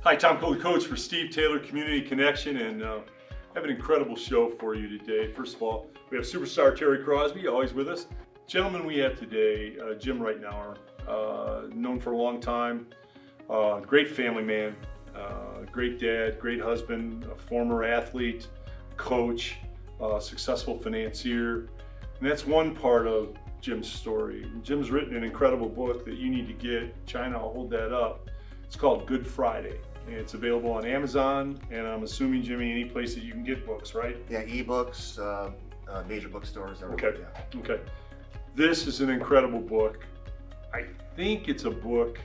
Hi, Tom Cole, the coach for Steve Taylor Community Connection, and I have an incredible show for you today. First of all, we have superstar Terry Crosby, always with us. Gentleman we have today, Jim Rightnowar, known for a long time, great family man, great dad, great husband, a former athlete, coach, successful financier, and that's one part of Jim's story. Jim's written an incredible book that you need to get. China, I'll hold that up. It's called Good Friday. And it's available on Amazon, and I'm assuming, Jimmy, any place that you can get books, right? Yeah, ebooks, major bookstores, everywhere. Okay. Yeah. Okay. This is an incredible book. I think it's a book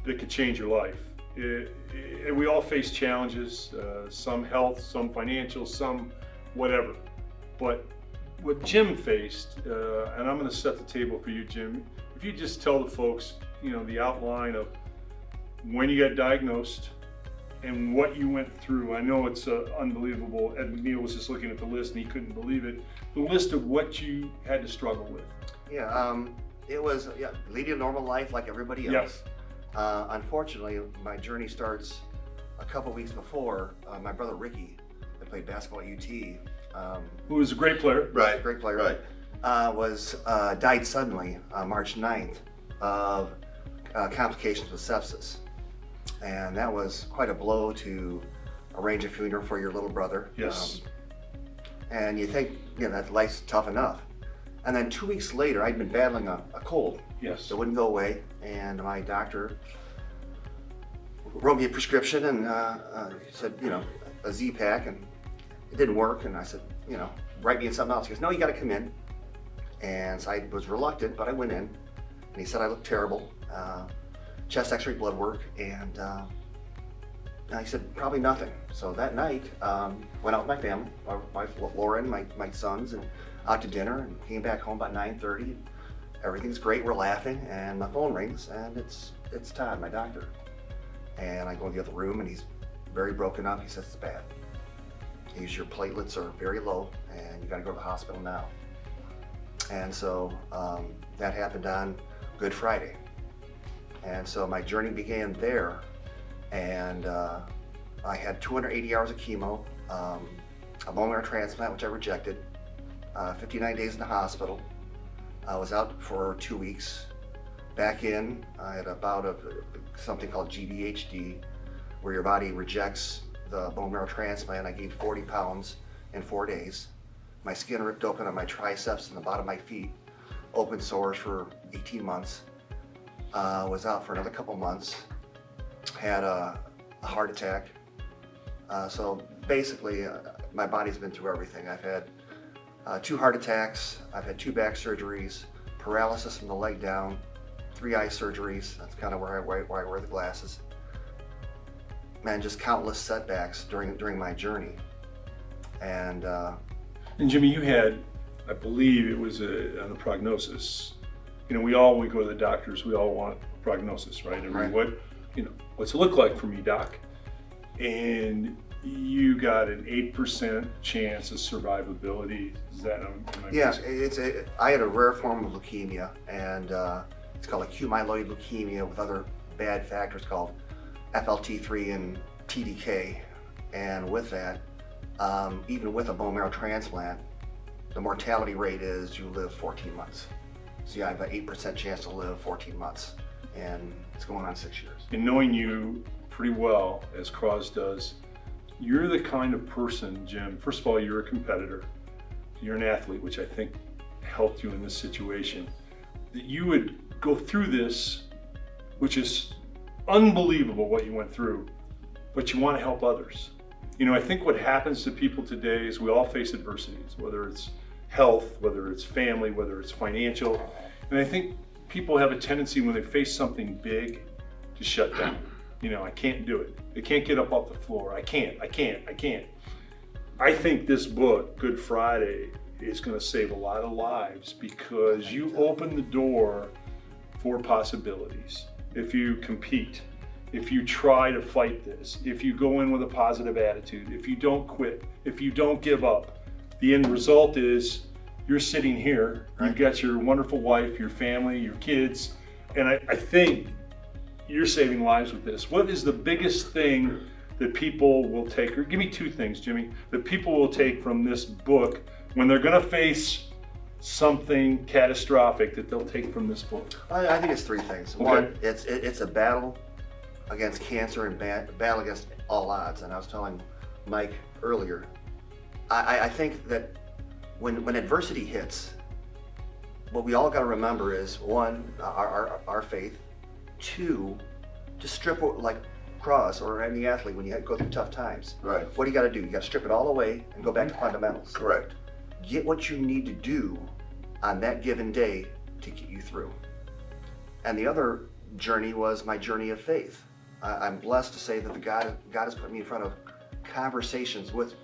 that could change your life. We all face challenges, some health, some financial, some whatever. But what Jim faced, and I'm going to set the table for you, Jim. If you just tell the folks, the outline of when you got diagnosed and what you went through. I know it's unbelievable. Ed McNeil was just looking at the list and he couldn't believe it. The list of what you had to struggle with. Yeah, it was leading a normal life like everybody else. Yes. Unfortunately, my journey starts a couple weeks before. My brother Ricky, that played basketball at UT, Who was a great player. right, great player, right, died suddenly on March 9th of complications with sepsis. And that was quite a blow to arrange a funeral for your little brother. Yes. And you think, that life's tough enough. And then 2 weeks later, I'd been battling a cold. Yes. That wouldn't go away. And my doctor wrote me a prescription and said, a Z-Pack, and it didn't work. And I said, write me in something else. He goes, no, you got to come in. And so I was reluctant, but I went in. And he said I looked terrible. Chest x-ray, blood work, and I said probably nothing. So that night, went out with my family, my wife Laura and my sons, and out to dinner, and came back home about 9:30. Everything's great, we're laughing, and my phone rings, and it's Todd, my doctor. And I go in the other room, and he's very broken up. He says it's bad. Your platelets are very low, and you got to go to the hospital now. And so that happened on Good Friday. And so my journey began there, and I had 280 hours of chemo, a bone marrow transplant, which I rejected, 59 days in the hospital. I was out for 2 weeks, back in. I had a bout of something called GVHD, where your body rejects the bone marrow transplant. I gained 40 pounds in 4 days. My skin ripped open on my triceps and the bottom of my feet, open sores for 18 months. Was out for another couple months, had a heart attack. So basically, my body's been through everything. I've had 2 heart attacks, I've had 2 back surgeries, paralysis from the leg down, 3 eye surgeries. That's kind of why I wear the glasses. And just countless setbacks during my journey. And Jimmy, you had, I believe it was on the prognosis. When we go to the doctors, we all want a prognosis, right? I mean, Right. What's it look like for me, doc? And you got an 8% chance of survivability. Is that? yeah, I had a rare form of leukemia, and it's called acute myeloid leukemia with other bad factors called FLT3 and TDK. And with that, even with a bone marrow transplant, the mortality rate is you live 14 months. So yeah, I have an 8% chance to live 14 months, and it's going on 6 years. And knowing you pretty well, as Cross does, you're the kind of person, Jim, first of all, you're a competitor. You're an athlete, which I think helped you in this situation. That you would go through this, which is unbelievable what you went through, but you want to help others. I think what happens to people today is we all face adversities, whether it's health, whether it's family, whether it's financial. And I think people have a tendency when they face something big to shut down. I can't do it. I can't get up off the floor. I can't. I think this book, Good Friday, is going to save a lot of lives because you open the door for possibilities. If you compete, if you try to fight this, if you go in with a positive attitude, if you don't quit, if you don't give up, the end result is you're sitting here, you've got your wonderful wife, your family, your kids, and I think you're saving lives with this. What is the biggest thing that people will take, or give me two things, Jimmy, that people will take from this book when they're gonna face something catastrophic that they'll take from this book? I think it's three things. Okay. One, it's a battle against cancer and battle against all odds. And I was telling Mike earlier, I think that when adversity hits, what we all got to remember is, one, our faith. Two, to strip it, like cross or any athlete, when you go through tough times. Right. What do you got to do? You got to strip it all away and go back to fundamentals. Correct. Get what you need to do on that given day to get you through. And the other journey was my journey of faith. I'm blessed to say that God has put me in front of conversations with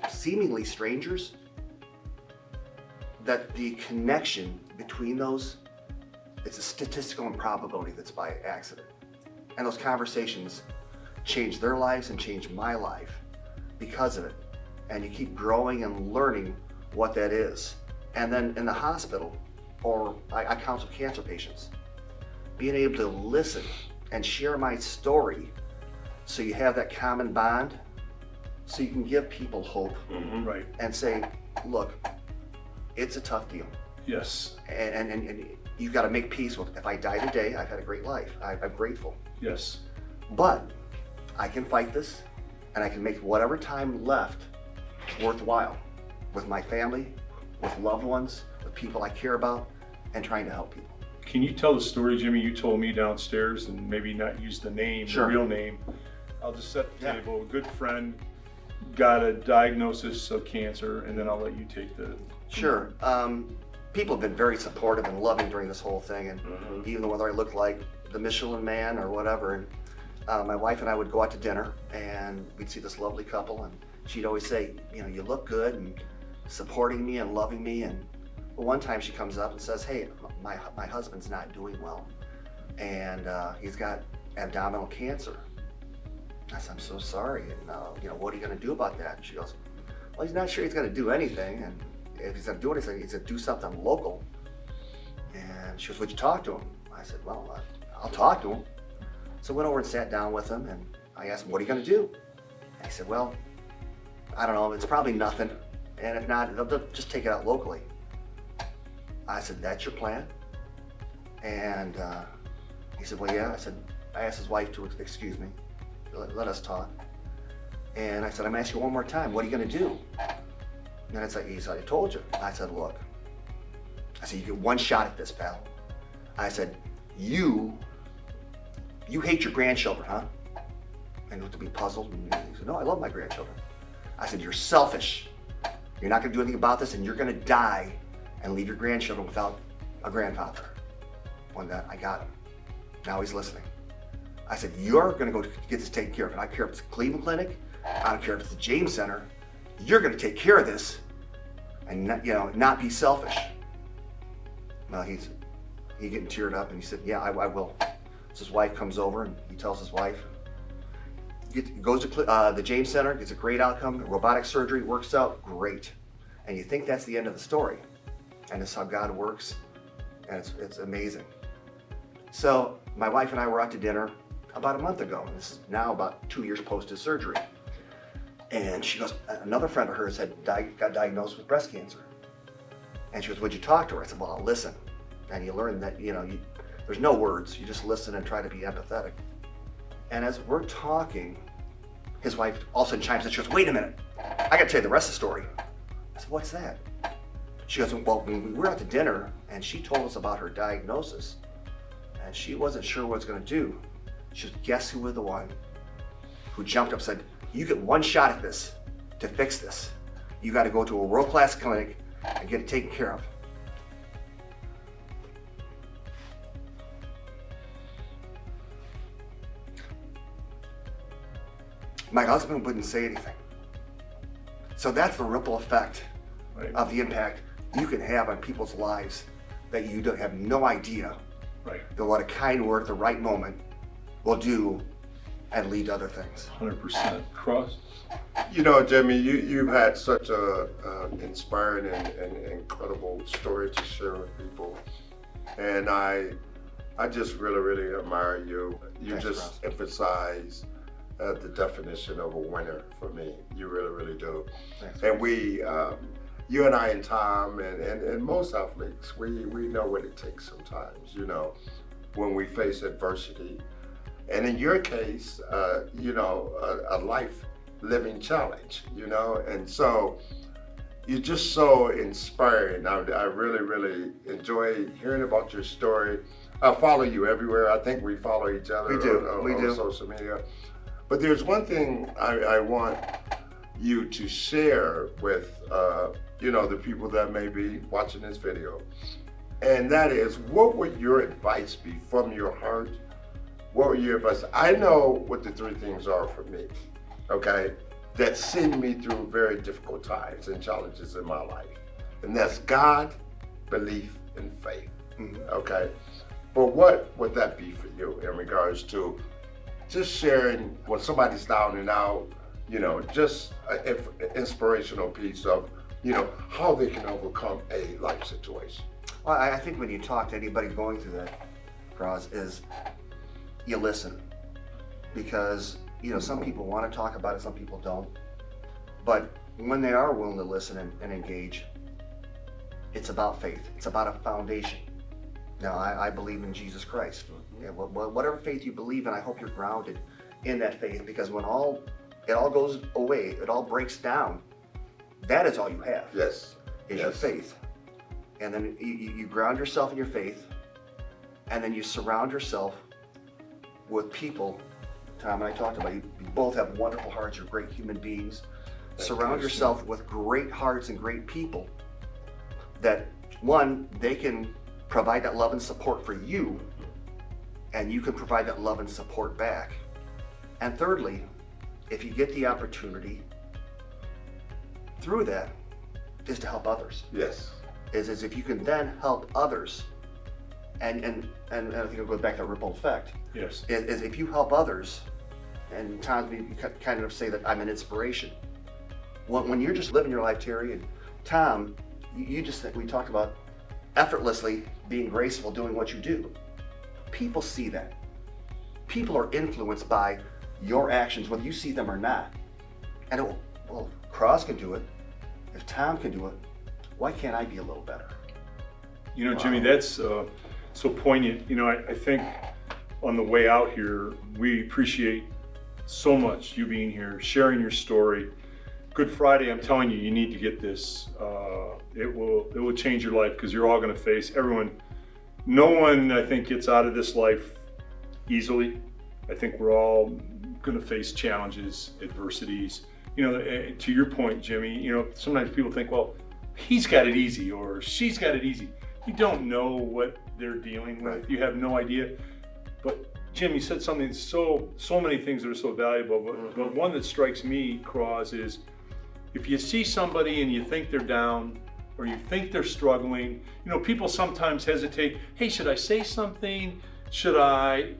seemingly strangers, that the connection between those, it's a statistical improbability that's by accident. And those conversations change their lives and change my life because of it. And you keep growing and learning what that is. And then in the hospital, or I counsel cancer patients, being able to listen and share my story so you have that common bond, so you can give people hope Right. and say, look, it's a tough deal. Yes. And you've got to make peace with, if I die today, I've had a great life. I'm grateful. Yes. But I can fight this, and I can make whatever time left worthwhile with my family, with loved ones, with people I care about, and trying to help people. Can you tell the story, Jimmy, you told me downstairs, and maybe not use the name, Sure. the real name? I'll just set the Yeah. table. A good friend got a diagnosis of cancer, and then I'll let you take the... Sure. People have been very supportive and loving during this whole thing, and even whether I looked like the Michelin Man or whatever. And my wife and I would go out to dinner, and we'd see this lovely couple, and she'd always say, you know, you look good, and supporting me and loving me. And one time she comes up and says, hey, my husband's not doing well, and he's got abdominal cancer. I said, I'm so sorry, and you know, what are you going to do about that? And she goes, well, he's not sure he's going to do anything, and if he's going to do anything, he's going to do something local. And she goes, would you talk to him? I said, well, I'll talk to him. So I went over and sat down with him, and I asked him, what are you going to do? And he said, well, I don't know, it's probably nothing, and if not, they'll just take it out locally. I said, that's your plan? And he said, well, yeah. I asked his wife to excuse me, let us talk. And I said, I'm asking you one more time, what are you going to do? And it's like, he said, I told you. I said, look, you get one shot at this, pal. I said, you hate your grandchildren, huh? And he looked at me puzzled, and he said, no, I love my grandchildren. I said, you're selfish. You're not going to do anything about this, and you're going to die and leave your grandchildren without a grandfather. One that I got him. Now he's listening. I said, you're going to go get this taken care of. And I don't care if it's the Cleveland Clinic. I don't care if it's the James Center. You're going to take care of this and not be selfish. Well, he's getting teared up, and he said, yeah, I will. So his wife comes over, and he tells his wife, goes to the James Center, gets a great outcome, robotic surgery, works out great. And you think that's the end of the story. And it's how God works, and it's amazing. So my wife and I were out to dinner about a month ago. And this is now about 2 years post his surgery. And she goes, another friend of hers got diagnosed with breast cancer. And she goes, would you talk to her? I said, well, I'll listen. And you learn that, there's no words. You just listen and try to be empathetic. And as we're talking, his wife all of a sudden chimes in. She goes, wait a minute. I got to tell you the rest of the story. I said, what's that? She goes, well, when we were out to dinner, and she told us about her diagnosis, and she wasn't sure what it's going to do. She goes, guess who was the one who jumped up and said, you get one shot at this to fix this. You got to go to a world-class clinic and get it taken care of. My husband wouldn't say anything. So that's the ripple effect of the impact you can have on people's lives that you don't have no idea that what a kind word at the right moment will do and lead to other things. 100%. Cross? You know, Jimmy, you've had such a inspiring and incredible story to share with people. And I I just really admire you. You Thanks, just Ross. emphasize the definition of a winner for me. You really do. Thanks. And we, you and I and Tom and most athletes, we know what it takes sometimes, you know, when we face adversity. And in your case, you know, a life living challenge, you know, and so you're just so inspiring. I really enjoy hearing about your story. I follow you everywhere. I think we follow each other We do. on social media. But there's one thing I want you to share with you know, the people that may be watching this video, and that is, what would your advice be from your heart? What would your advice? I know what the 3 things are for me, okay, that send me through very difficult times and challenges in my life, and that's God, belief, and faith. Okay, but what would that be for you in regards to just sharing when somebody's down and out, you know, just an inspirational piece of, you know, how they can overcome a life situation? Well, I think when you talk to anybody going through that, Roz, is you listen. Because, you know, some people want to talk about it, some people don't. But when they are willing to listen and engage, it's about faith. It's about a foundation. Now, I believe in Jesus Christ. Yeah, whatever faith you believe in, I hope you're grounded in that faith, because when it all goes away, it all breaks down, that is all you have. Yes. Is your faith. And then you ground yourself in your faith, and then you surround yourself with people. Tom and I talked about, you both have wonderful hearts, you're great human beings. Surround yourself with great hearts and great people that, one, they can provide that love and support for you, and you can provide that love and support back. And thirdly, if you get the opportunity through that, is to help others. Yes. Is if you can then help others, and I think it goes back to that ripple effect. Yes. Is if you help others, and Tom, you kind of say that I'm an inspiration. When you're just living your life, Terry, and Tom, you just, we talked about effortlessly being graceful, doing what you do. People see that. People are influenced by your actions, whether you see them or not. And well, Cross can do it. If Tom can do it, why can't I be a little better? You know, Jimmy, that's so poignant. You know, I think on the way out here, we appreciate so much you being here, sharing your story. Good Friday, I'm telling you, you need to get this. It will change your life, because you're all going to face, no one, I think, gets out of this life easily. I think we're all going to face challenges, adversities. You know, to your point, Jimmy, you know, sometimes people think, well, he's got it easy or she's got it easy. You don't know what they're dealing with. You have no idea. But Jim, you said something, so many things that are so valuable, but one that strikes me, Cross, is if you see somebody and you think they're down or you think they're struggling, you know, people sometimes hesitate. Hey, should I say something? Should I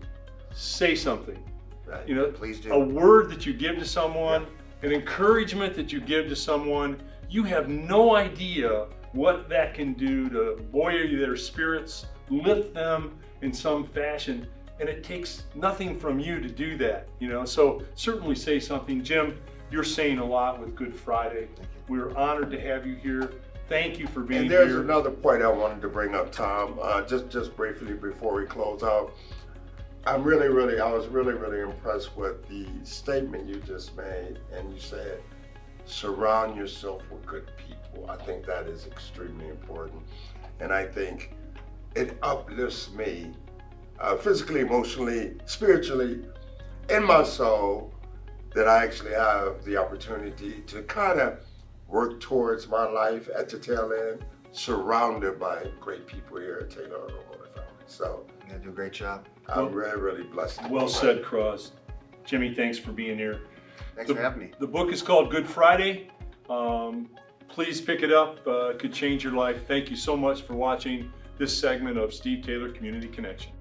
say something? Right. You know, Please do. a word that you give to someone, an encouragement that you give to someone, you have no idea what that can do to buoy their spirits, lift them in some fashion, and it takes nothing from you to do that, you know. So certainly say something. Jim, you're saying a lot with Good Friday. We're honored to have you here. Thank you for being And there's here. another point I wanted to bring up, Tom, just briefly before we close out. I was really impressed with the statement you just made, and you said, surround yourself with good people. I think that is extremely important. And I think it uplifts me physically, emotionally, spiritually, in my soul, that I actually have the opportunity to kind of work towards my life at the tail end, surrounded by great people here at Taylor Automotive Family. So You do a great job. I'm really blessed. Well said, Cross. Jimmy, thanks for being here. Thanks for having me. The book is called Good Friday. Please pick it up. It could change your life. Thank you so much for watching this segment of Steve Taylor Community Connection.